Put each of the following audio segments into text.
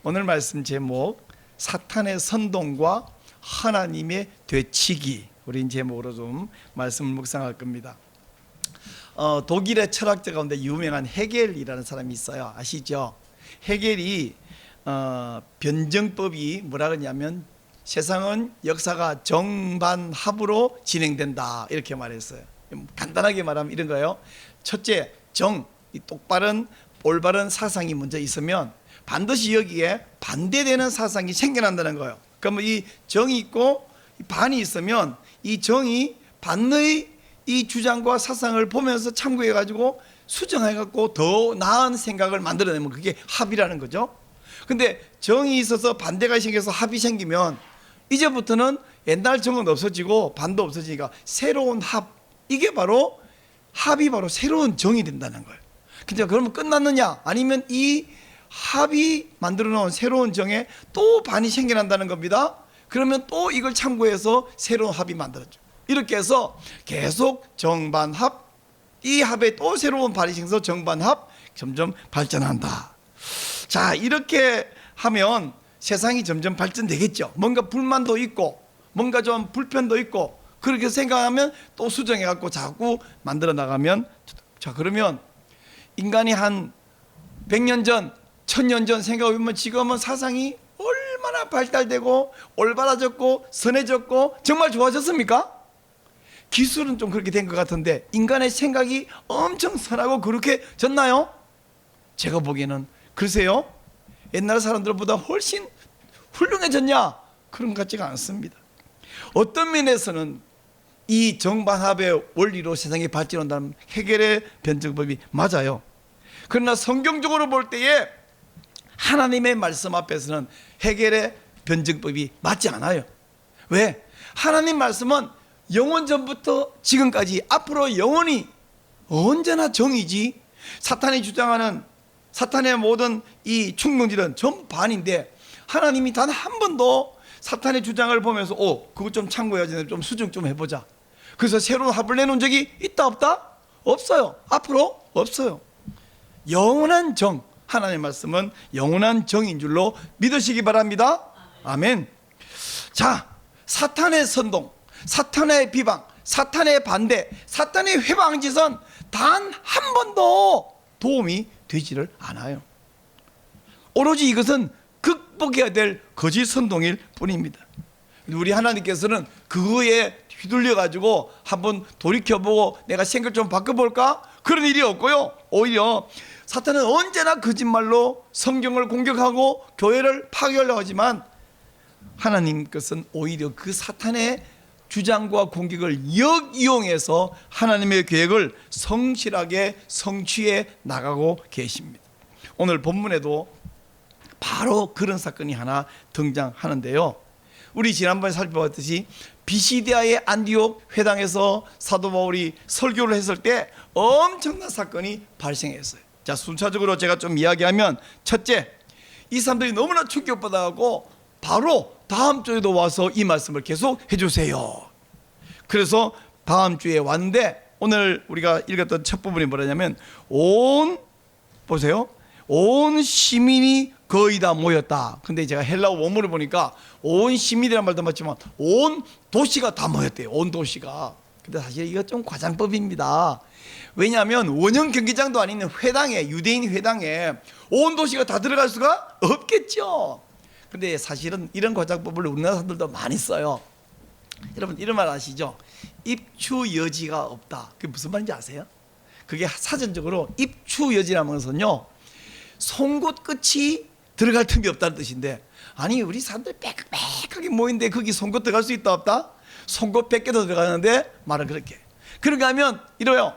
오늘 말씀 제목 사탄의 선동과 하나님의 되치기, 우리 제목으로 좀 말씀을 묵상할 겁니다. 독일의 철학자 가운데 유명한 헤겔이라는 사람이 있어요. 아시죠? 헤겔이 변증법이 뭐라 그러냐면 세상은 역사가 정반합으로 진행된다 이렇게 말했어요. 간단하게 말하면 이런 거예요. 첫째, 이 똑바른 올바른 사상이 먼저 있으면 반드시 여기에 반대되는 사상이 생겨난다는 거예요. 그러면 이 정이 있고 반이 있으면 이 정이 반의 이 주장과 사상을 보면서 참고해 가지고 수정해 갖고 더 나은 생각을 만들어내면 그게 합이라는 거죠. 근데 정이 있어서 반대가 생겨서 합이 생기면 이제부터는 옛날 정은 없어지고 반도 없어지니까 새로운 합, 이게 바로 합이 바로 새로운 정이 된다는 거예요. 근데 그러면 끝났느냐? 아니면 이 합이 만들어 놓은 새로운 정에 또 반이 생겨난다는 겁니다. 그러면 또 이걸 참고해서 새로운 합이 만들어져. 이렇게 해서 계속 정반합, 이 합에 또 새로운 반이 생겨서 정반합, 점점 발전한다. 자, 이렇게 하면 세상이 점점 발전되겠죠. 뭔가 불만도 있고 뭔가 좀 불편도 있고 그렇게 생각하면 또 수정해 갖고 자꾸 만들어 나가면, 자, 그러면 인간이 한 100년 전, 1000년 전 생각해보면 지금은 사상이 얼마나 발달되고 올바라졌고 선해졌고 정말 좋아졌습니까? 기술은 좀 그렇게 된 것 같은데 인간의 생각이 엄청 선하고 그렇게 졌나요? 제가 보기에는 글쎄요, 옛날 사람들보다 훨씬 훌륭해졌냐? 그런 것 같지가 않습니다. 어떤 면에서는 이 정반합의 원리로 세상이 발전한다는 헤겔의 변증법이 맞아요. 그러나 성경적으로 볼 때에 하나님의 말씀 앞에서는 헤겔의 변증법이 맞지 않아요. 왜? 하나님 말씀은 영원 전부터 지금까지 앞으로 영원히 언제나 정이지, 사탄이 주장하는 사탄의 모든 이 충동질은 전부 반인데 하나님이 단 한 번도 사탄의 주장을 보면서 그거 좀 참고해야지, 좀 수정 좀 해보자, 그래서 새로운 합을 내놓은 적이 있다 없다? 없어요. 앞으로 없어요. 영원한 정, 하나님의 말씀은 영원한 정인 줄로 믿으시기 바랍니다. 아멘. 자, 사탄의 선동, 사탄의 비방, 사탄의 반대, 사탄의 회방짓은 단 한 번도 도움이 되지를 않아요. 오로지 이것은 극복해야 될 거짓 선동일 뿐입니다. 우리 하나님께서는 그거에 휘둘려 가지고 한번 돌이켜보고 내가 생각 좀 바꿔볼까? 그런 일이 없고요. 오히려 사탄은 언제나 거짓말로 성경을 공격하고 교회를 파괴하려고 하지만 하나님 것은 오히려 그 사탄의 주장과 공격을 역이용해서 하나님의 계획을 성실하게 성취해 나가고 계십니다. 오늘 본문에도 바로 그런 사건이 하나 등장하는데요. 우리 지난번에 살펴봤듯이 비시디아의 안디옥 회당에서 사도 바울이 설교를 했을 때 엄청난 사건이 발생했어요. 자, 순차적으로 제가 좀 이야기하면, 첫째, 이 사람들이 너무나 충격받아가지고 바로 다음 주에도 와서 이 말씀을 계속 해주세요. 그래서 다음 주에 왔는데 오늘 우리가 읽었던 첫 부분이 뭐냐면 보세요, 온 시민이 거의 다 모였다. 근데 제가 헬라어 원문을 보니까 온 시민이라는 말도 맞지만 온 도시가 다 모였대요. 온 도시가. 근데 사실 이거 좀 과장법입니다. 왜냐하면 원형 경기장도 아닌 회당에, 유대인 회당에 온 도시가 다 들어갈 수가 없겠죠. 근데 사실은 이런 과장법을 우리나라 사람들도 많이 써요. 여러분 이런 말 아시죠? 입추 여지가 없다. 그게 무슨 말인지 아세요? 그게 사전적으로 입추 여지라는 것은요, 송곳 끝이 들어갈 틈이 없다는 뜻인데, 아니 우리 사람들 빽빽하게 모인데 거기 송곳 들어갈 수 있다 없다? 송곳 100개도 들어가는데 말은 그렇게. 그런가 하면 이래요,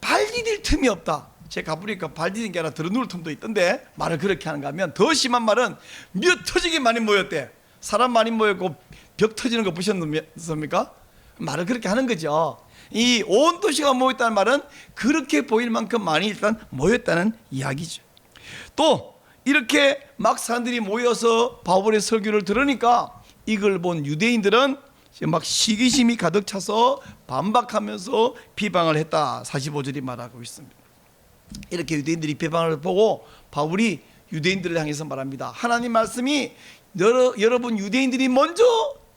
발 디딜 틈이 없다. 제가 가보니까 발 디딘 게 아니라 들어누울 틈도 있던데 말을 그렇게 하는가 하면, 더 심한 말은 몇 터지게 많이 모였대. 사람 많이 모였고 벽 터지는 거 보셨습니까? 말을 그렇게 하는 거죠. 이 온 도시가 모였다는 말은 그렇게 보일 만큼 많이 일단 모였다는 이야기죠. 또 이렇게 막 사람들이 모여서 바울의 설교를 들으니까 이걸 본 유대인들은 막 시기심이 가득 차서 반박하면서 비방을 했다. 45절이 말하고 있습니다. 이렇게 유대인들이 비방을 보고 바울이 유대인들을 향해서 말합니다. 하나님 말씀이 여러분 유대인들이 먼저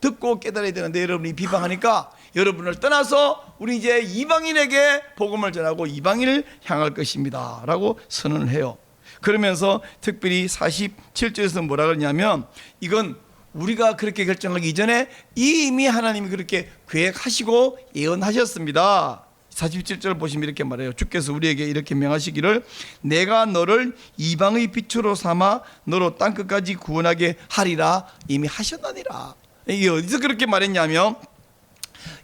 듣고 깨달아야 되는데 여러분이 비방하니까 여러분을 떠나서 우리 이제 이방인에게 복음을 전하고 이방인을 향할 것입니다 라고 선언을 해요. 그러면서 특별히 47절에서 뭐라 그러냐면 이건 우리가 그렇게 결정하기 이전에 이미 하나님이 그렇게 계획하시고 예언하셨습니다. 47절 보시면 이렇게 말해요. 주께서 우리에게 이렇게 명하시기를 내가 너를 이방의 빛으로 삼아 너로 땅끝까지 구원하게 하리라 이미 하셨나니라. 이게 어디서 그렇게 말했냐면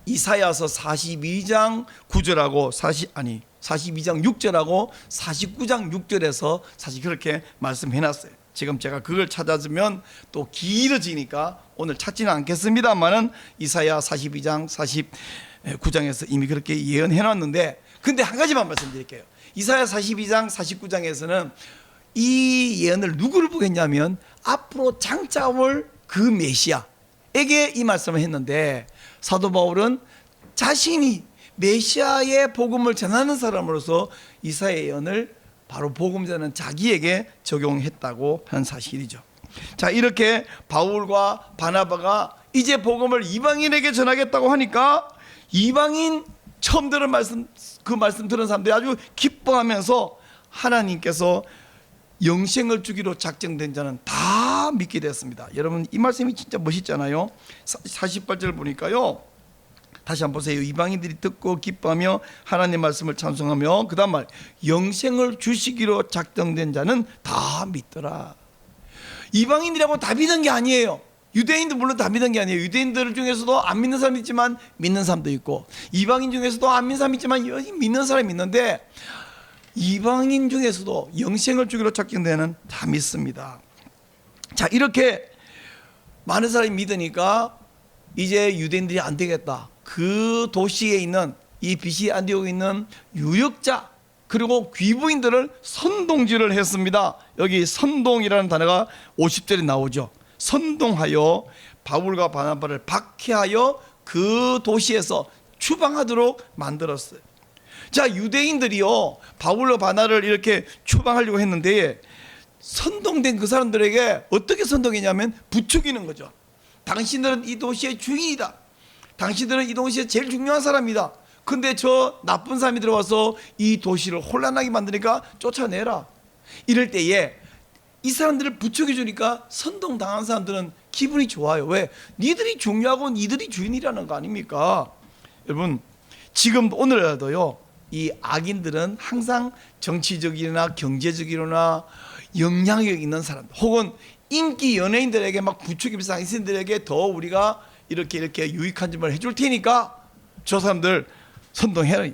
이사야서 42장 9절하고 42장 6절하고 49장 6절에서 사실 그렇게 말씀해놨어요. 지금 제가 그걸 찾아주면 또 길어지니까 오늘 찾지는 않겠습니다만은 이사야 42장 49장에서 이미 그렇게 예언해놨는데, 근데 한 가지만 말씀드릴게요. 이사야 42장 49장에서는 이 예언을 누구를 보고 했냐면 앞으로 장차 올 그 메시아에게 이 말씀을 했는데, 사도 바울은 자신이 메시아의 복음을 전하는 사람으로서 이사야 예언을 바로 복음 전하는 자기에게 적용했다고 하는 사실이죠. 자, 이렇게 바울과 바나바가 이제 복음을 이방인에게 전하겠다고 하니까 이방인 처음 들은 말씀, 그 말씀 들은 사람들이 아주 기뻐하면서 하나님께서 영생을 주기로 작정된 자는 다 믿게 됐습니다. 여러분 이 말씀이 진짜 멋있잖아요. 48절 보니까요, 다시 한번 보세요. 이방인들이 듣고 기뻐하며 하나님 말씀을 찬송하며 그 다음 말 영생을 주시기로 작정된 자는 다 믿더라. 이방인들하고 다 믿는 게 아니에요. 유대인도 물론 다 믿는 게 아니에요. 유대인들 중에서도 안 믿는 사람이 있지만 믿는 사람도 있고, 이방인 중에서도 안 믿는 사람이 있지만 믿는 사람이 있는데, 이방인 중에서도 영생을 주기로 작정되는 다 믿습니다. 자, 이렇게 많은 사람이 믿으니까 이제 유대인들이 안 되겠다. 그 도시에 있는 이 비시 안디옥에 있는 유역자 그리고 귀부인들을 선동질을 했습니다. 여기 선동이라는 단어가 50절에 나오죠. 선동하여 바울과 바나바를 박해하여 그 도시에서 추방하도록 만들었어요. 자, 유대인들이요 바울과 바나를 이렇게 추방하려고 했는데 선동된 그 사람들에게 어떻게 선동했냐면 부추기는 거죠. 당신들은 이 도시의 주인이다. 당신들은 이 도시의 제일 중요한 사람이다. 근데 저 나쁜 사람이 들어와서 이 도시를 혼란하게 만드니까 쫓아내라. 이럴 때에 이 사람들을 부추겨 주니까 선동당한 사람들은 기분이 좋아요. 왜? 니들이 중요하고 니들이 주인이라는 거 아닙니까? 여러분 지금 오늘라도요 이 악인들은 항상 정치적이나 경제적이나 영향력 있는 사람 혹은 인기 연예인들에게 막 부추기면서 당신들에게 더 우리가 이렇게 유익한 점을 해줄 테니까 저 사람들 선동해라.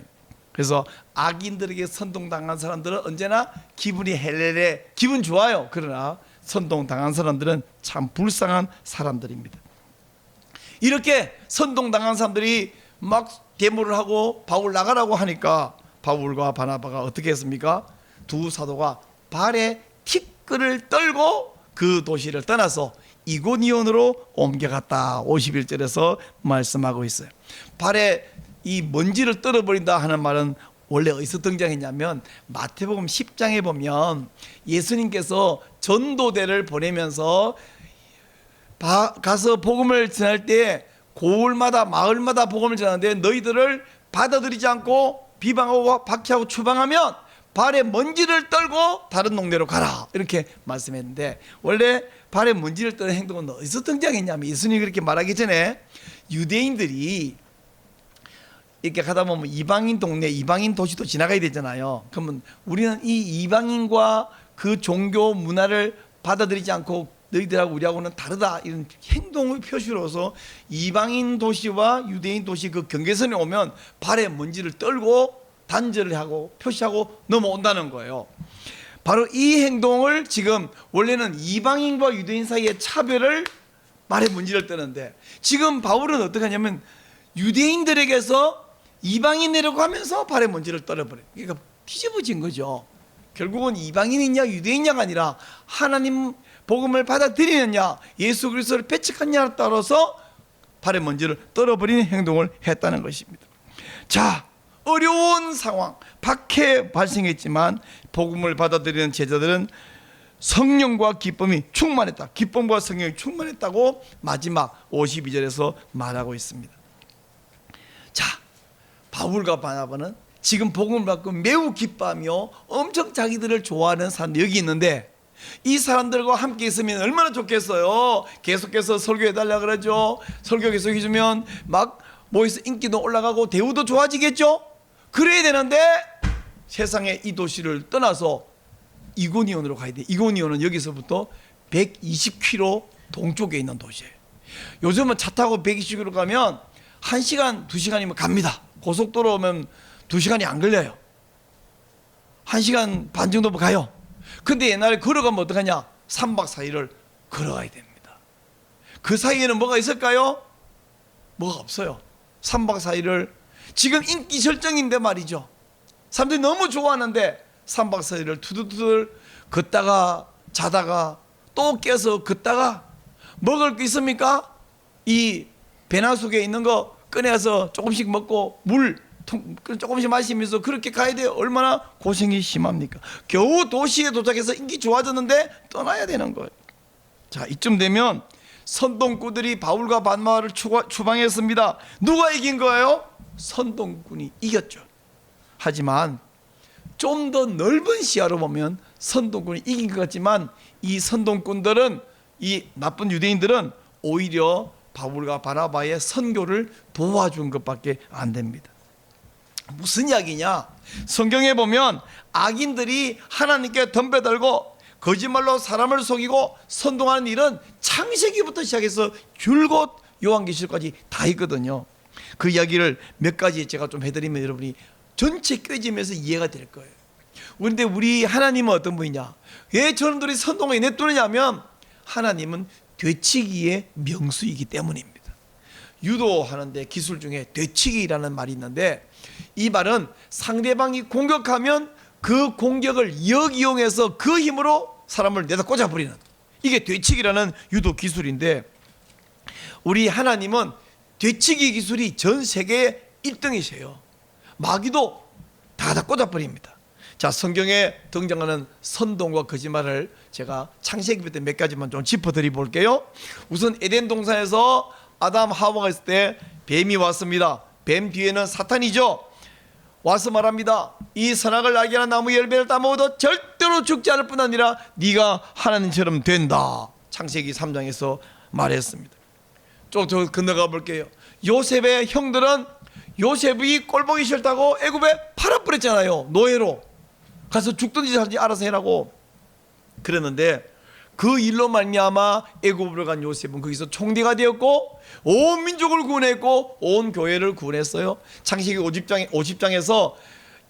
그래서 악인들에게 선동당한 사람들은 언제나 기분이 헬레레 기분 좋아요. 그러나 선동당한 사람들은 참 불쌍한 사람들입니다. 이렇게 선동당한 사람들이 막 데모를 하고 바울 나가라고 하니까 바울과 바나바가 어떻게 했습니까? 두 사도가 발에 티끌을 떨고 그 도시를 떠나서 이고니온으로 옮겨갔다. 51절에서 말씀하고 있어요. 발에 이 먼지를 떨어버린다 하는 말은 원래 어디서 등장했냐면 마태복음 10장에 보면 예수님께서 전도대를 보내면서 가서 복음을 전할 때 고을마다 마을마다 복음을 전하는데 너희들을 받아들이지 않고 비방하고 박해하고 추방하면 발에 먼지를 떨고 다른 동네로 가라 이렇게 말씀했는데, 원래 발에 먼지를 떠는 행동은 어디서 등장했냐면 예수님이 그렇게 말하기 전에 유대인들이 이렇게 가다 보면 이방인 동네 이방인 도시도 지나가야 되잖아요. 그러면 우리는 이 이방인과 그 종교 문화를 받아들이지 않고 너희들하고 우리하고는 다르다 이런 행동의 표시로서 이방인 도시와 유대인 도시 그 경계선에 오면 발에 먼지를 떨고 단절을 하고 표시하고 넘어온다는 거예요. 바로 이 행동을 지금 원래는 이방인과 유대인 사이의 차별을 발에 먼지를 떠는데, 지금 바울은 어떻게 하냐면 유대인들에게서 이방인이라고 하면서 발에 먼지를 떨어버려요. 그러니까 뒤집어진 거죠. 결국은 이방인이냐 유대인이냐가 아니라 하나님 복음을 받아들이느냐 예수 그리스도를 배척하느냐에 따라서 발에 먼지를 떨어버리는 행동을 했다는 것입니다. 자, 어려운 상황, 박해 발생했지만 복음을 받아들이는 제자들은 성령과 기쁨이 충만했다. 기쁨과 성령이 충만했다고 마지막 52절에서 말하고 있습니다. 자, 바울과 바나바는 지금 복음을 받고 매우 기뻐하며 엄청 자기들을 좋아하는 사람들이 여기 있는데, 이 사람들과 함께 있으면 얼마나 좋겠어요. 계속해서 설교해달라 그러죠. 설교 계속 해주면 막 모여서 인기도 올라가고 대우도 좋아지겠죠. 그래야 되는데 세상에 이 도시를 떠나서 이고니온으로 가야 돼. 이고니온은 여기서부터 120km 동쪽에 있는 도시예요. 요즘은 차 타고 120km 가면 1시간, 2시간이면 갑니다. 고속도로 오면 2시간이 안 걸려요. 1시간 반 정도 가요. 근데 옛날에 걸어가면 어떡하냐? 3박 4일을 걸어가야 됩니다. 그 사이에는 뭐가 있을까요? 뭐가 없어요. 3박 4일을, 지금 인기 절정인데 말이죠. 사람들이 너무 좋아하는데 3박 4일을 투두투들 걷다가 자다가 또 깨서 걷다가 먹을 게 있습니까? 이 배낭 속에 있는 거 꺼내서 조금씩 먹고 물 조금씩 마시면서 그렇게 가야 돼요. 얼마나 고생이 심합니까? 겨우 도시에 도착해서 인기 좋아졌는데 떠나야 되는 거예요. 자, 이쯤 되면 선동꾼들이 바울과 바나바를 추방했습니다. 누가 이긴 거예요? 선동꾼이 이겼죠. 하지만 좀 더 넓은 시야로 보면 선동꾼이 이긴 것 같지만, 이 선동꾼들은, 이 나쁜 유대인들은 오히려 바울과 바나바의 선교를 도와준 것밖에 안 됩니다. 무슨 이야기냐? 성경에 보면 악인들이 하나님께 덤벼들고 거짓말로 사람을 속이고 선동하는 일은 창세기부터 시작해서 줄곧 요한계시록까지 다 있거든요. 그 이야기를 몇 가지 제가 좀 해드리면 여러분이 전체 꿰지면서 이해가 될 거예요. 그런데 우리 하나님은 어떤 분이냐? 왜 저놈들이 선동에 내두느냐면 하나님은 되치기의 명수이기 때문입니다. 유도하는데 기술 중에 되치기라는 말이 있는데, 이 말은 상대방이 공격하면 그 공격을 역이용해서 그 힘으로 사람을 내다 꽂아버리는, 이게 되치기라는 유도 기술인데, 우리 하나님은 되치기 기술이 전 세계에 1등이세요. 마귀도 다 꽂아버립니다. 자, 성경에 등장하는 선동과 거짓말을 제가 창세기부터 몇 가지만 좀 짚어드려 볼게요. 우선 에덴 동산에서 아담 하와가 있을 때 뱀이 왔습니다. 뱀 뒤에는 사탄이죠. 와서 말합니다. 이 선악을 알게 하는 나무 열매를 따먹어도 절대로 죽지 않을 뿐 아니라 네가 하나님처럼 된다. 창세기 3장에서 말했습니다. 좀 더 건너가 볼게요. 요셉의 형들은 요셉이 꼴보기 싫다고 애굽에 팔아버렸잖아요. 노예로 가서 죽든지 살든지 알아서 해라고 그랬는데, 그 일로 말미암아 애굽으로 간 요셉은 거기서 총리가 되었고 온 민족을 구원했고 온 교회를 구원했어요. 창세기 50장에서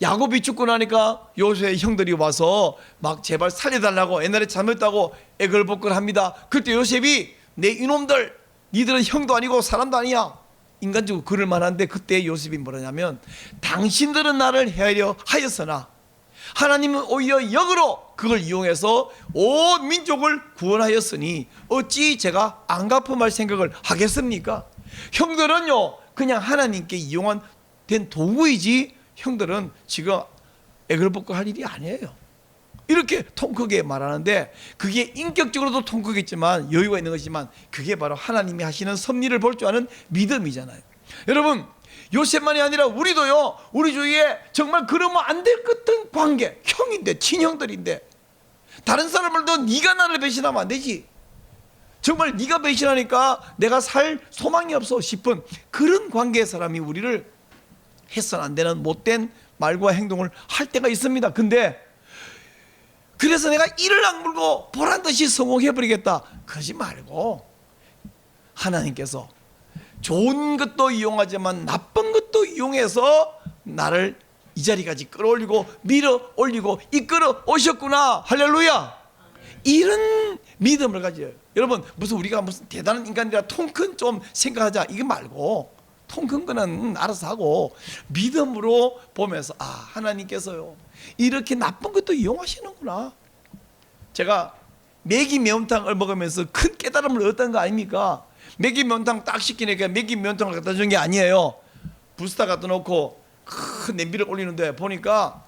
야곱이 죽고 나니까 요셉의 형들이 와서 막 제발 살려달라고, 옛날에 잘못했다고 애걸복걸합니다. 그때 요셉이 내 이놈들, 니들은 형도 아니고 사람도 아니야, 인간적으로 그럴 만한데, 그때 요셉이 뭐라냐면 당신들은 나를 헤아려 하였으나 하나님은 오히려 역으로 그걸 이용해서 온 민족을 구원하였으니 어찌 제가 안 갚음할 생각을 하겠습니까? 형들은요 그냥 하나님께 이용한 된 도구이지, 형들은 지금 애걸복걸 할 일이 아니에요. 이렇게 통 크게 말하는데, 그게 인격적으로도 통 크겠지만 여유가 있는 것이지만, 그게 바로 하나님이 하시는 섭리를 볼 줄 아는 믿음이잖아요. 여러분, 요셉만이 아니라 우리도요, 우리 주위에 정말 그러면 안 될 것 같은 관계, 형인데 친형들인데 다른 사람들도 네가 나를 배신하면 안 되지, 정말 네가 배신하니까 내가 살 소망이 없어 싶은 그런 관계의 사람이 우리를 해서는 안 되는 못된 말과 행동을 할 때가 있습니다. 근데 그래서 내가 이를 악물고 보란듯이 성공해버리겠다 그러지 말고, 하나님께서 좋은 것도 이용하지만 나쁜 것도 이용해서 나를 이 자리까지 끌어올리고 밀어 올리고 이끌어 오셨구나, 할렐루야. 이런 믿음을 가져요. 여러분, 무슨 우리가 무슨 대단한 인간이라 통 큰 좀 생각하자 이게 말고, 통 큰 거는 알아서 하고 믿음으로 보면서, 아, 하나님께서요 이렇게 나쁜 것도 이용하시는구나. 제가 매기 매운탕을 먹으면서 큰 깨달음을 얻었던 거 아닙니까? 매기 매운탕 딱 시키니까 매기 매운탕을 갖다 준 게 아니에요. 부스타 갖다 놓고 큰 냄비를 올리는데 보니까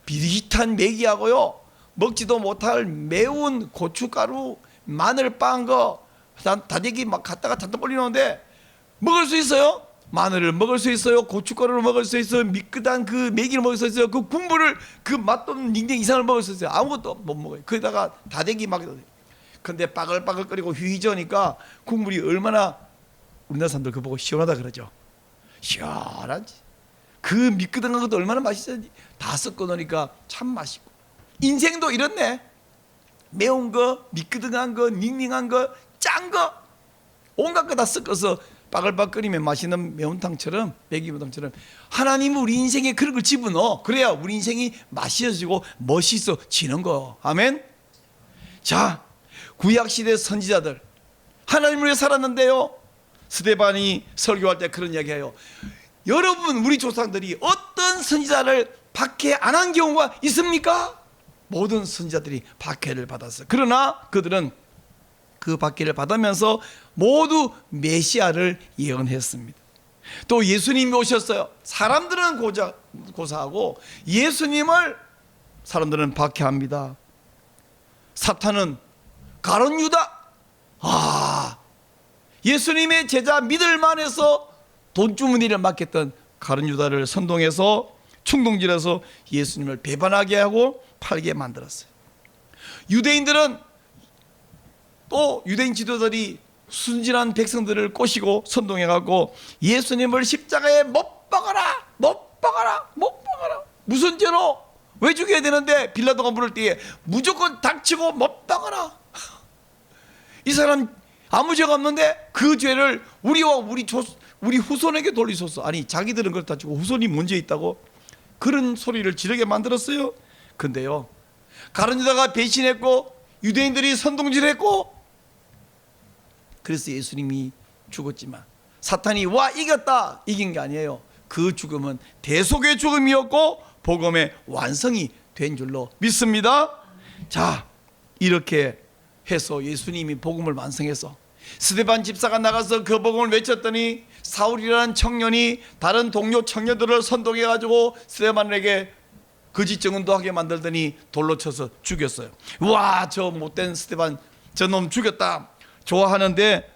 비릿한 매기하고요 먹지도 못할 매운 고춧가루, 마늘 빻은 거 다대기 막 갖다가 잔뜩 올리는데 먹을 수 있어요? 마늘을 먹을 수 있어요. 고춧가루를 먹을 수 있어요. 미끄단 그 메기를 먹을 수 있어요. 그 국물을 그 맛도 없는 닝닝 이상을 먹을 수 있어요. 아무것도 못 먹어요. 거기다가 다대기 막. 근데 빠글빠글거리고 휘저으니까 국물이 얼마나, 우리나라 사람들 그거 보고 시원하다 그러죠. 시원하지. 그 미끄덩한 것도 얼마나 맛있었지. 다 섞어 놓으니까 참 맛있고. 인생도 이렇네. 매운 거, 미끄덩한 거, 닝닝한 거, 짠 거, 온갖 거 다 섞어서 빠글빠글거리면 맛있는 매운탕처럼, 매기매운탕처럼 하나님은 우리 인생에 그런 걸 집어넣어. 그래야 우리 인생이 맛있어지고 멋있어지는 거. 아멘. 자, 구약시대 선지자들 하나님을 위해 살았는데요, 스데반이 설교할 때 그런 이야기해요. 여러분, 우리 조상들이 어떤 선지자를 박해 안 한 경우가 있습니까? 모든 선지자들이 박해를 받았어요. 그러나 그들은 그 박해를 받으면서 모두 메시아를 예언했습니다. 또 예수님이 오셨어요. 사람들은 고사하고 예수님을 사람들은 박해합니다. 사탄은 가룟 유다, 예수님의 제자 믿을 만해서 돈 주머니를 맡겼던 가룟 유다를 선동해서 충동질해서 예수님을 배반하게 하고 팔게 만들었어요. 유대인들은 또 유대인 지도자들이 순진한 백성들을 꼬시고 선동해갖고 예수님을 십자가에 못 박아라, 못 박아라, 못 박아라. 무슨 죄로? 왜 죽여야 되는데? 빌라도가 물을 때에 무조건 닥치고 못 박아라. 이 사람 아무 죄가 없는데 그 죄를 우리와 우리 후손에게 돌리소서. 아니, 자기들은 그렇다 치고 후손이 문제 있다고 그런 소리를 지르게 만들었어요. 근데요, 가룟 유다가 배신했고 유대인들이 선동질했고, 그래서 예수님이 죽었지만 사탄이 와 이겼다, 이긴 게 아니에요. 그 죽음은 대속의 죽음이었고 복음의 완성이 된 줄로 믿습니다. 자, 이렇게 해서 예수님이 복음을 완성해서 스데반 집사가 나가서 그 복음을 외쳤더니 사울이라는 청년이 다른 동료 청년들을 선동해가지고 스데반에게 거짓 증언도 하게 만들더니 돌로 쳐서 죽였어요. 와, 저 못된 스데반 저놈 죽였다 좋아하는데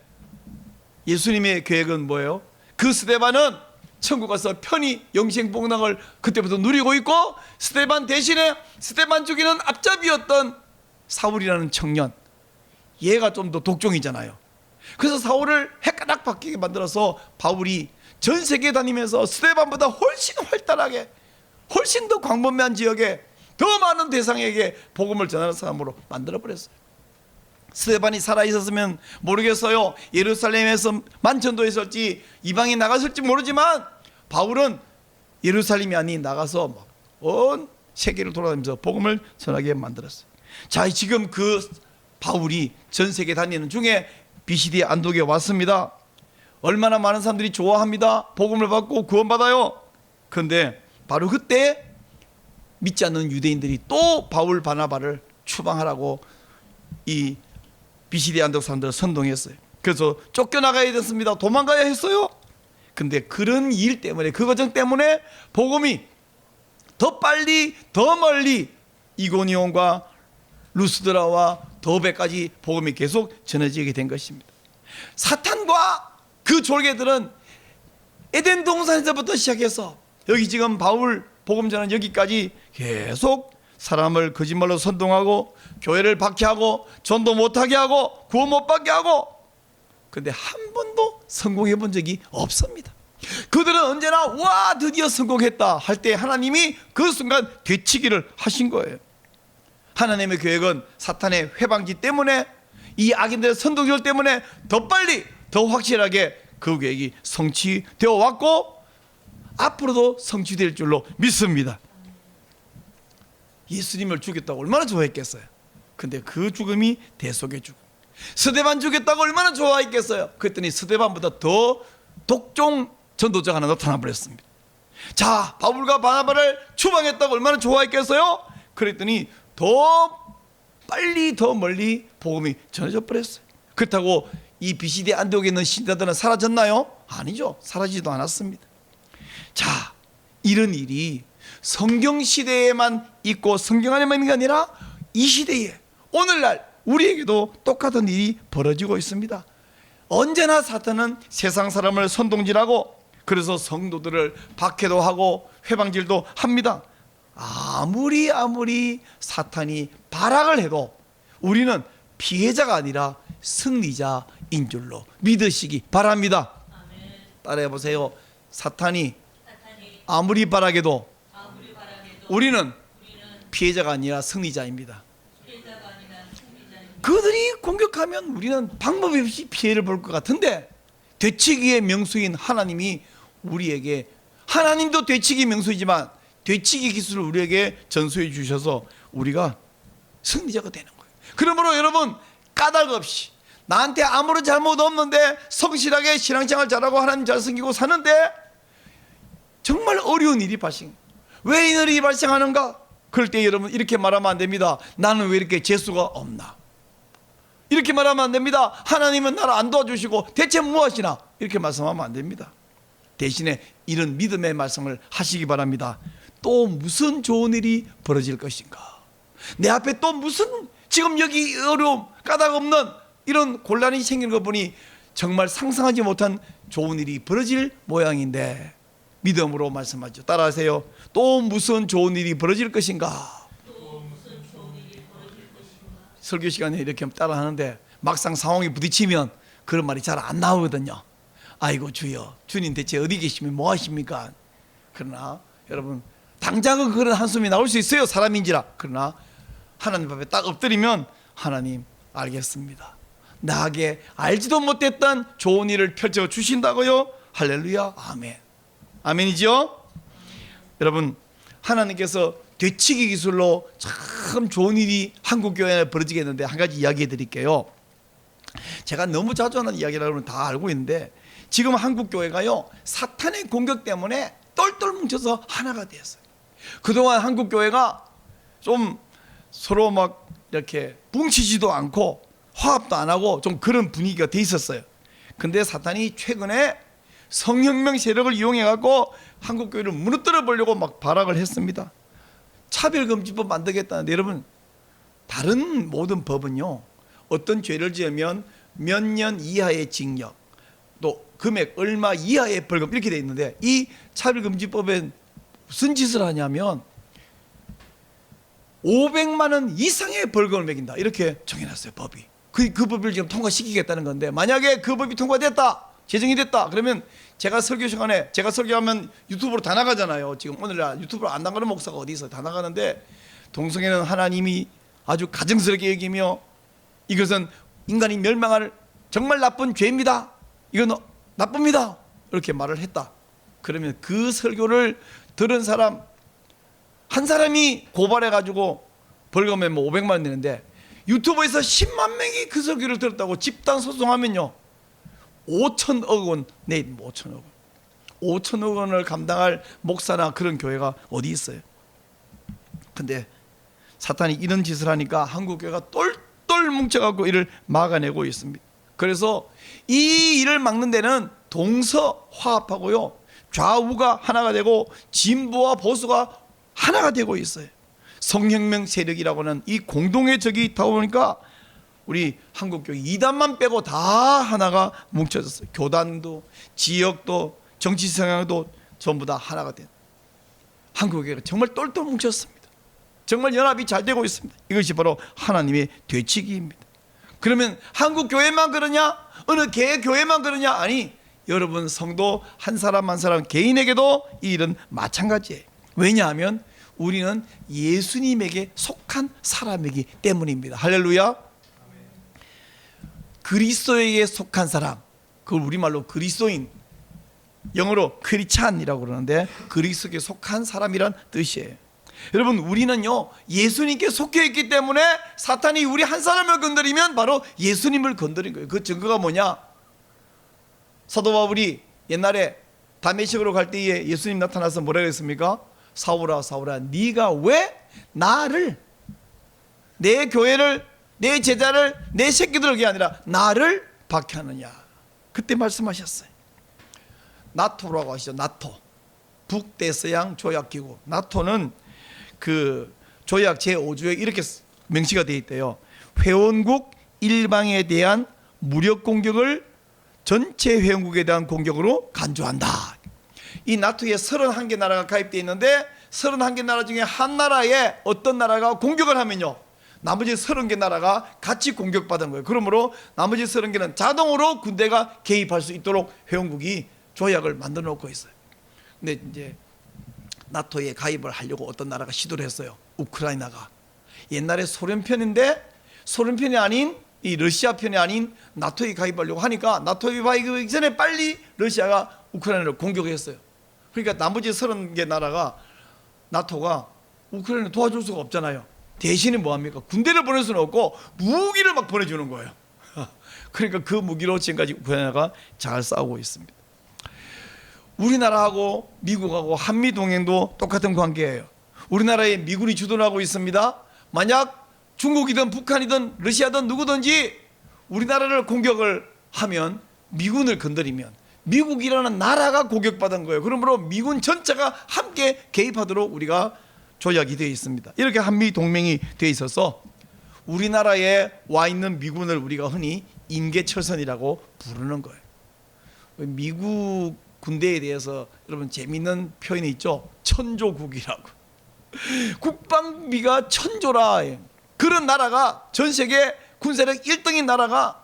예수님의 계획은 뭐예요? 그 스데반은 천국 가서 편히 영생복락을 그때부터 누리고 있고, 스데반 대신에 스데반 죽이는 앞잡이였던 사울이라는 청년, 얘가 좀 더 독종이잖아요. 그래서 사울을 헷가닥 바뀌게 만들어서 바울이 전 세계 다니면서 스데반보다 훨씬 활달하게, 훨씬 더 광범위한 지역에 더 많은 대상에게 복음을 전하는 사람으로 만들어버렸어요. 스데반이 살아있었으면 모르겠어요. 예루살렘에서 만천도했을지 이방에 나갔을지 모르지만 바울은 예루살렘이 아닌 나가서 온 세계를 돌아다니면서 복음을 전하게 만들었어요. 자, 지금 그 바울이 전 세계 다니는 중에 비시디 안독에 왔습니다. 얼마나 많은 사람들이 좋아합니다. 복음을 받고 구원받아요. 그런데 바로 그때 믿지 않는 유대인들이 또 바울 바나바를 추방하라고 이 비시디 안독 사람들을 선동했어요. 그래서 쫓겨나가야 됐습니다. 도망가야 했어요. 근데 그런 일 때문에, 그 과정 때문에 복음이 더 빨리 더 멀리 이고니온과 루스드라와 더베까지 복음이 계속 전해지게 된 것입니다. 사탄과 그 졸개들은 에덴 동산에서부터 시작해서 여기 지금 바울 복음 전하는 여기까지 계속 사람을 거짓말로 선동하고 교회를 박해하고 전도 못하게 하고 구원 못 받게 하고, 근데 한 번도 성공해 본 적이 없습니다. 그들은 언제나 와 드디어 성공했다 할 때 하나님이 그 순간 되치기를 하신 거예요. 하나님의 계획은 사탄의 회방지 때문에, 이 악인들의 선동질 때문에 더 빨리 더 확실하게 그 계획이 성취되어 왔고 앞으로도 성취될 줄로 믿습니다. 예수님을 죽였다고 얼마나 좋아했겠어요. 근데 그 죽음이 대속의 죽음. 스데반 죽였다고 얼마나 좋아했겠어요. 그랬더니 스데반보다 더 독종 전도자가 하나 나타나 버렸습니다. 자, 바울과 바나바를 추방했다고 얼마나 좋아했겠어요. 그랬더니 더 빨리 더 멀리 복음이 전해져 버렸어요. 그렇다고 이 비시디 안디옥에 있는 신자들은 사라졌나요? 아니죠. 사라지지도 않았습니다. 자, 이런 일이 성경 시대에만 있고 성경 안에만 있는 게 아니라 이 시대에 오늘날 우리에게도 똑같은 일이 벌어지고 있습니다. 언제나 사탄은 세상 사람을 선동질하고 그래서 성도들을 박해도 하고 회방질도 합니다. 아무리 사탄이 발악을 해도 우리는 피해자가 아니라 승리자인 줄로 믿으시기 바랍니다. 따라해 보세요. 사탄이 아무리 발악해도 우리는 피해자가 아니라 승리자입니다. 그들이 공격하면 우리는 방법이 없이 피해를 볼 것 같은데 되치기의 명수인 하나님이 우리에게, 하나님도 되치기 명수이지만 되치기 기술을 우리에게 전수해 주셔서 우리가 승리자가 되는 거예요. 그러므로 여러분, 까닭 없이 나한테 아무런 잘못 없는데 성실하게 신앙생활 잘하고 하나님 잘 섬기고 사는데 정말 어려운 일이 발생. 왜 이 일이 발생하는가? 그럴 때 여러분 이렇게 말하면 안 됩니다. 나는 왜 이렇게 재수가 없나? 이렇게 말하면 안 됩니다. 하나님은 나를 안 도와주시고 대체 무엇이나? 이렇게 말씀하면 안 됩니다. 대신에 이런 믿음의 말씀을 하시기 바랍니다. 또 무슨 좋은 일이 벌어질 것인가? 내 앞에 또 무슨, 지금 여기 어려움, 까닭 없는 이런 곤란이 생기는 거 보니 정말 상상하지 못한 좋은 일이 벌어질 모양인데 믿음으로 말씀하죠. 따라하세요. 또 무슨 좋은 일이 벌어질 것인가? 설교 시간에 이렇게 따라하는데 막상 상황에 부딪히면 그런 말이 잘 안 나오거든요. 아이고 주여, 주님 대체 어디 계시면 뭐 하십니까? 그러나 여러분, 당장은 그런 한숨이 나올 수 있어요. 사람인지라. 그러나 하나님 앞에 딱 엎드리면 하나님 알겠습니다. 나에게 알지도 못했던 좋은 일을 펼쳐 주신다고요? 할렐루야. 아멘. 아멘이죠? 여러분, 하나님께서 되치기 기술로 참 좋은 일이 한국교회에 벌어지겠는데 한 가지 이야기해 드릴게요. 제가 너무 자주 하는 이야기라고 다 알고 있는데 지금 한국교회가요, 사탄의 공격 때문에 똘똘 뭉쳐서 하나가 되었어요. 그동안 한국교회가 좀 서로 막 이렇게 뭉치지도 않고 화합도 안 하고 좀 그런 분위기가 돼 있었어요. 근데 사탄이 최근에 성혁명 세력을 이용해 갖고 한국교회를 무너뜨려 보려고 막 발악을 했습니다. 차별금지법 만들겠다는데 여러분, 다른 모든 법은요, 어떤 죄를 지으면 몇 년 이하의 징역, 또 금액 얼마 이하의 벌금 이렇게 돼 있는데 이 차별금지법엔 무슨 짓을 하냐면 500만 원 이상의 벌금을 매긴다 이렇게 정해놨어요. 법이. 그 법을 지금 통과시키겠다는 건데 만약에 그 법이 통과됐다, 제정이 됐다 그러면 제가 설교 시간에, 제가 설교하면 유튜브로 다 나가잖아요. 지금 오늘날 유튜브로 안 나가는 목사가 어디 있어요? 다 나가는데 동성애는 하나님이 아주 가증스럽게 여기며 이것은 인간이 멸망할 정말 나쁜 죄입니다. 이건 나쁩니다. 이렇게 말을 했다. 그러면 그 설교를 들은 사람 한 사람이 고발해가지고 벌금에 뭐 500만 원 내는데 유튜브에서 10만 명이 그 설교를 들었다고 집단 소송하면요 5천억 원 내입니다. 5천억 원. 5천억 원을 감당할 목사나 그런 교회가 어디 있어요? 근데 사탄이 이런 짓을 하니까 한국교회가 똘똘 뭉쳐갖고 이를 막아내고 있습니다. 그래서 이 일을 막는 데는 동서화합하고요, 좌우가 하나가 되고 진보와 보수가 하나가 되고 있어요. 성혁명 세력이라고는 이 공동의 적이 있다 보니까 우리 한국교회 이단만 빼고 다 하나가 뭉쳐졌어요. 교단도 지역도 정치 성향도 전부 다 하나가 된 한국교회가 정말 똘똘 뭉쳤습니다. 정말 연합이 잘 되고 있습니다. 이것이 바로 하나님의 되치기입니다. 그러면 한국교회만 그러냐? 어느 개교회만 그러냐? 아니, 여러분 성도 한 사람 한 사람 개인에게도 이 일은 마찬가지예요. 왜냐하면 우리는 예수님에게 속한 사람이기 때문입니다. 할렐루야. 그리스도에게 속한 사람, 그걸 우리말로 그리스도인, 영어로 크리스찬이라고 그러는데 그리스도에게 속한 사람이란 뜻이에요. 여러분, 우리는요 예수님께 속해 있기 때문에 사탄이 우리 한 사람을 건드리면 바로 예수님을 건드린 거예요. 그 증거가 뭐냐? 사도 바울이 옛날에 다메섹으로 갈 때에 예수님 나타나서 뭐라 그랬습니까? 사울아 사울아, 네가 왜 나를, 내 교회를, 내 제자를, 내 새끼들에게 아니라 나를 박해하느냐? 그때 말씀하셨어요. 나토라고 하시죠. 나토, 북대서양 조약기구. 나토는 그 조약 제5조에 이렇게 명시가 되어 있대요. 회원국 일방에 대한 무력 공격을 전체 회원국에 대한 공격으로 간주한다. 이 나토에 31개 나라가 가입되어 있는데 31개 나라 중에 한 나라에 어떤 나라가 공격을 하면요, 나머지 30개 나라가 같이 공격받은 거예요. 그러므로 나머지 30개는 자동으로 군대가 개입할 수 있도록 회원국이 조약을 만들어 놓고 있어요. 근데 이제 나토에 가입을 하려고 어떤 나라가 시도를 했어요. 우크라이나가. 옛날에 소련 편인데 소련 편이 아닌 이 러시아 편이 아닌 나토에 가입하려고 하니까 나토에 가입하기 전에 빨리 러시아가 우크라이나를 공격했어요. 그러니까 나머지 30개 나라가 나토가 우크라이나 도와줄 수가 없잖아요. 대신에 뭐합니까? 군대를 보낼 수는 없고 무기를 막 보내주는 거예요. 그러니까 그 무기로 지금까지 우크라이나가 잘 싸우고 있습니다. 우리나라하고 미국하고 한미동맹도 똑같은 관계예요. 우리나라에 미군이 주둔하고 있습니다. 만약 중국이든 북한이든 러시아든 누구든지 우리나라를 공격을 하면, 미군을 건드리면 미국이라는 나라가 공격받은 거예요. 그러므로 미군 전체가 함께 개입하도록 우리가 조약이 되어 있습니다. 이렇게 한미동맹이 되어 있어서 우리나라에 와 있는 미군을 우리가 흔히 임계철선이라고 부르는 거예요. 미국 군대에 대해서 여러분 재미있는 표현이 있죠. 천조국이라고. 국방비가 천조라. 그런 나라가, 전 세계 군사력 1등인 나라가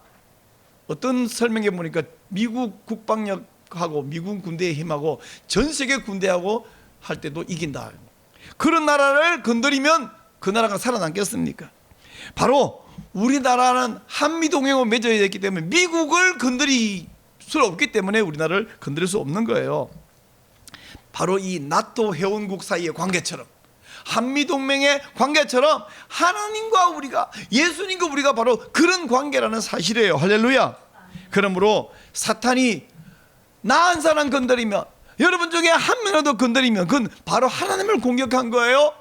어떤 설명해 보니까 미국 국방력하고 미국 군대의 힘하고 전 세계 군대하고 할 때도 이긴다. 그런 나라를 건드리면 그 나라가 살아남겠습니까? 바로 우리나라는 한미동맹을 맺어야 됐기 때문에 미국을 건드릴 수 없기 때문에 우리나라를 건드릴 수 없는 거예요. 바로 이 나토 회원국 사이의 관계처럼, 한미동맹의 관계처럼 하나님과 우리가, 예수님과 우리가 바로 그런 관계라는 사실이에요. 할렐루야. 그러므로 사탄이 나 한 사람 건드리면, 여러분 중에 한 명이라도 건드리면 그건 바로 하나님을 공격한 거예요.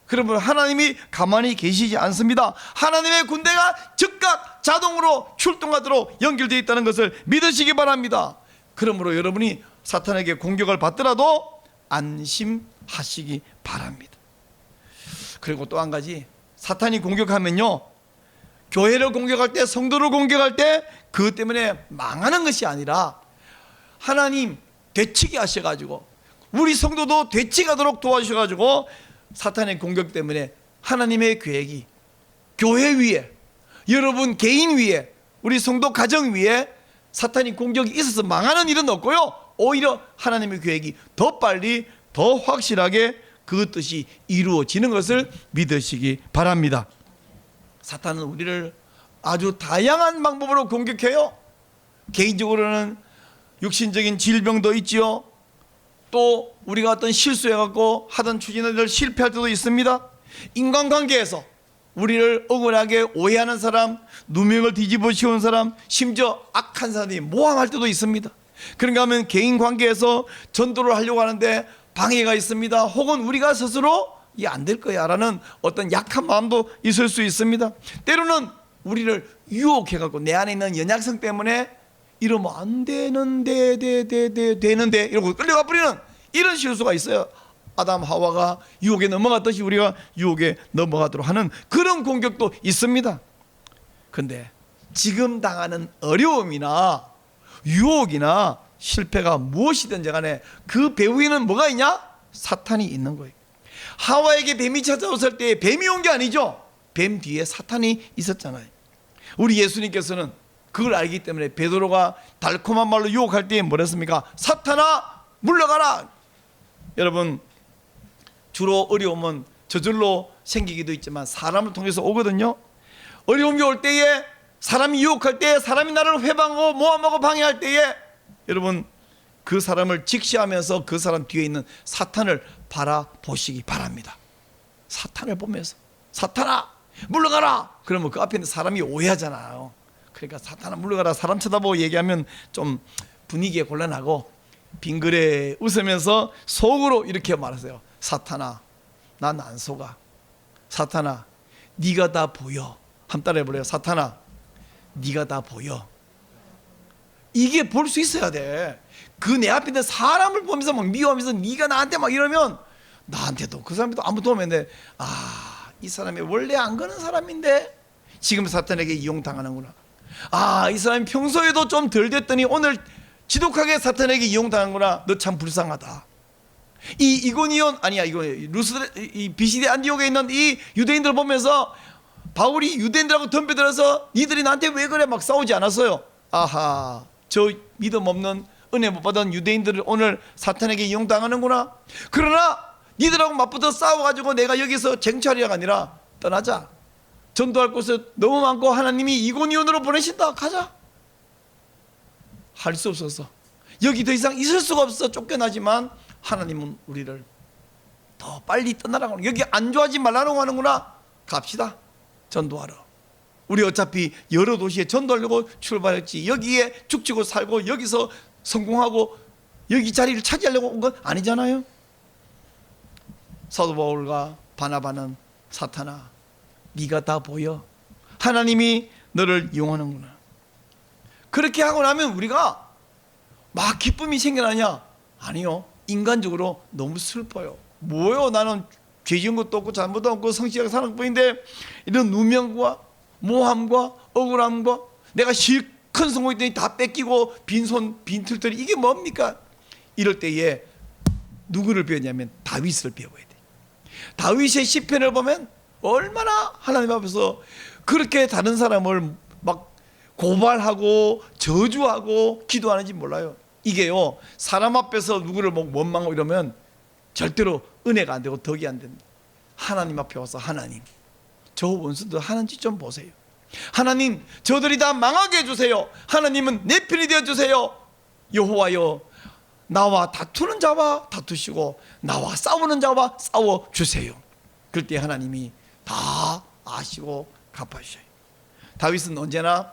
그러면 하나님이 가만히 계시지 않습니다. 하나님의 군대가 즉각 자동으로 출동하도록 연결되어 있다는 것을 믿으시기 바랍니다. 그러므로 여러분이 사탄에게 공격을 받더라도 안심하시기 바랍니다. 그리고 또 한 가지, 사탄이 공격하면요, 교회를 공격할 때, 성도를 공격할 때 그것 때문에 망하는 것이 아니라 하나님 되치게 하셔가지고 우리 성도도 되치가도록 도와주셔가지고 사탄의 공격 때문에 하나님의 계획이 교회 위에, 여러분 개인 위에, 우리 성도 가정 위에 사탄이 공격이 있어서 망하는 일은 없고요, 오히려 하나님의 계획이 더 빨리, 더 확실하게 그 뜻이 이루어지는 것을 믿으시기 바랍니다. 사탄은 우리를 아주 다양한 방법으로 공격해요. 개인적으로는 육신적인 질병도 있지요. 또 우리가 어떤 실수해갖고 하던 추진을 실패할 때도 있습니다. 인간관계에서 우리를 억울하게 오해하는 사람, 누명을 뒤집어 씌우는 사람, 심지어 악한 사람이 모함할 때도 있습니다. 그런가 하면 개인 관계에서 전도를 하려고 하는데 방해가 있습니다. 혹은 우리가 스스로 이게 안 될 거야 라는 어떤 약한 마음도 있을 수 있습니다. 때로는 우리를 유혹해갖고 내 안에 있는 연약성 때문에 이러면 안 되는데 되는데 이러고 끌려가 버리는 이런 실수가 있어요. 아담 하와가 유혹에 넘어갔듯이 우리가 유혹에 넘어가도록 하는 그런 공격도 있습니다. 그런데 지금 당하는 어려움이나 유혹이나 실패가 무엇이든지 간에 그 배후에는 뭐가 있냐? 사탄이 있는 거예요. 하와에게 뱀이 찾아왔을 때 뱀이 온 게 아니죠. 뱀 뒤에 사탄이 있었잖아요. 우리 예수님께서는 그걸 알기 때문에 베드로가 달콤한 말로 유혹할 때 뭐랬습니까? 사탄아 물러가라. 여러분, 주로 어려움은 저절로 생기기도 있지만 사람을 통해서 오거든요. 어려움이 올 때에, 사람이 유혹할 때에, 사람이 나를 회방하고 모함하고 방해할 때에 여러분 그 사람을 직시하면서 그 사람 뒤에 있는 사탄을 바라보시기 바랍니다. 사탄을 보면서 사탄아 물러가라. 그러면 그 앞에 있는 사람이 오해하잖아요. 그러니까 사탄아 물러가라, 사람 쳐다보고 얘기하면 좀 분위기에 곤란하고 빙그레 웃으면서 속으로 이렇게 말하세요. 사탄아 난 안 속아. 사탄아 네가 다 보여. 한 따라 해볼래요? 사탄아 네가 다 보여. 이게 볼 수 있어야 돼. 그 내 앞에 있는 사람을 보면서 막 미워하면서 네가 나한테 막 이러면 나한테도 그 사람도 아무 도움이 안 돼. 이 사람이 원래 안 그런 사람인데 지금 사탄에게 이용당하는구나. 아, 이 사람이 평소에도 좀 덜 됐더니 오늘 지독하게 사탄에게 이용당하는구나. 너 참 불쌍하다. 이 이고니온 아니야, 이거 이 비시디 안디옥에 있는 이 유대인들 보면서 바울이 유대인들하고 덤벼들어서 니들이 나한테 왜 그래 막 싸우지 않았어요. 아하, 저 믿음 없는 은혜 못 받은 유대인들을 오늘 사탄에게 이용당하는구나. 그러나 니들하고 맞붙어 싸워가지고 내가 여기서 쟁취하려가 아니라 떠나자. 전도할 곳은 너무 많고 하나님이 이고니온으로 보내신다. 가자. 할 수 없어서 여기 더 이상 있을 수가 없어. 쫓겨나지만 하나님은 우리를 더 빨리 떠나라고 하는, 여기 안주하지 말라고 하는구나. 갑시다. 전도하러. 우리 어차피 여러 도시에 전도하려고 출발했지, 여기에 죽치고 살고 여기서 성공하고 여기 자리를 차지하려고 온 건 아니잖아요. 사도 바울과 바나바는 사탄아, 네가 다 보여. 하나님이 너를 이용하는구나. 그렇게 하고 나면 우리가 막 기쁨이 생겨나냐? 아니요. 인간적으로 너무 슬퍼요. 뭐요? 나는 죄 지은 것도 없고 잘못도 없고 성실하게 사는 뿐인데 이런 누명과 모함과 억울함과 내가 실컷 성공했더니 다 뺏기고 빈손 빈털터리, 이게 뭡니까? 이럴 때에 누구를 배웠냐면 다윗을 배워야 돼. 다윗의 시편을 보면 얼마나 하나님 앞에서 그렇게 다른 사람을 막 고발하고 저주하고 기도하는지 몰라요. 이게요, 사람 앞에서 누구를 뭐 원망하고 이러면 절대로 은혜가 안 되고 덕이 안 됩니다. 하나님 앞에 와서 하나님, 저 원수들 하는지 좀 보세요. 하나님, 저들이 다 망하게 해주세요. 하나님은 내 편이 되어주세요. 여호와여, 나와 다투는 자와 다투시고 나와 싸우는 자와 싸워주세요. 그럴 때 하나님이 다 아시고 갚아주셔요. 다윗은 언제나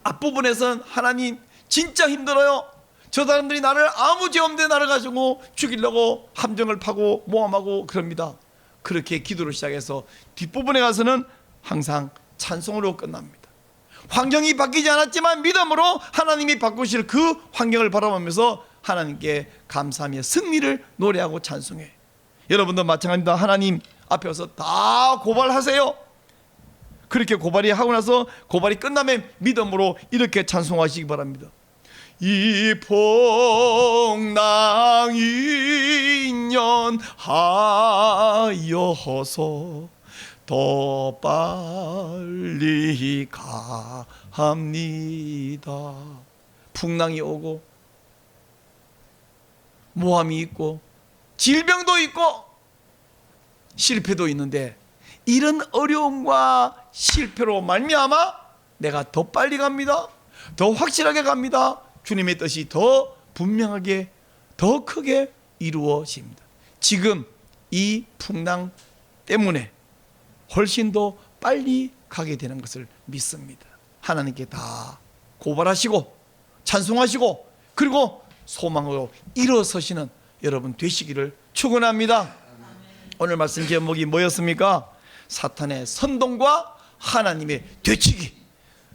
앞부분에서는 하나님 진짜 힘들어요. 저 사람들이 나를 아무 죄 없는데 나를 가지고 죽이려고 함정을 파고 모함하고 그럽니다. 그렇게 기도를 시작해서 뒷부분에 가서는 항상 찬송으로 끝납니다. 환경이 바뀌지 않았지만 믿음으로 하나님이 바꾸실 그 환경을 바라보면서 하나님께 감사하며 승리를 노래하고 찬송해요. 여러분도 마찬가지입니다. 하나님 앞에 와서 다 고발하세요. 그렇게 고발이 하고 나서 고발이 끝나면 믿음으로 이렇게 찬송하시기 바랍니다. 이 풍랑 인연하여서 더 빨리 가합니다. 풍랑이 오고 모함이 있고 질병도 있고 실패도 있는데 이런 어려움과 실패로 말미암아 내가 더 빨리 갑니다. 더 확실하게 갑니다. 주님의 뜻이 더 분명하게 더 크게 이루어집니다. 지금 이 풍랑 때문에 훨씬 더 빨리 가게 되는 것을 믿습니다. 하나님께 다 고발하시고 찬송하시고 그리고 소망으로 일어서시는 여러분 되시기를 축원합니다. 오늘 말씀 제목이 뭐였습니까? 사탄의 선동과 하나님의 되치기.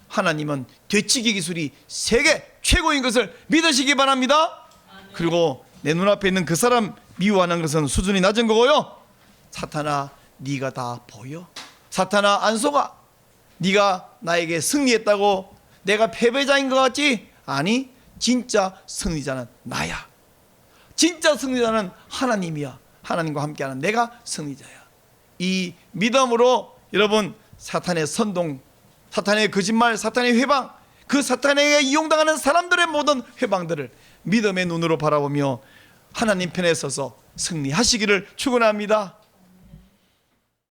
하나님은 되치기 기술이 세계 최고인 것을 믿으시기 바랍니다. 그리고 내 눈앞에 있는 그 사람 미워하는 것은 수준이 낮은 거고요. 사탄아, 네가 다 보여? 사탄아, 안 속아? 네가 나에게 승리했다고 내가 패배자인 것 같지? 아니, 진짜 승리자는 나야. 진짜 승리자는 하나님이야. 하나님과 함께하는 내가 승리자야. 이 믿음으로 여러분 사탄의 선동, 사탄의 거짓말, 사탄의 회방, 그 사탄에게 이용당하는 사람들의 모든 회방들을 믿음의 눈으로 바라보며 하나님 편에 서서 승리하시기를 축원합니다.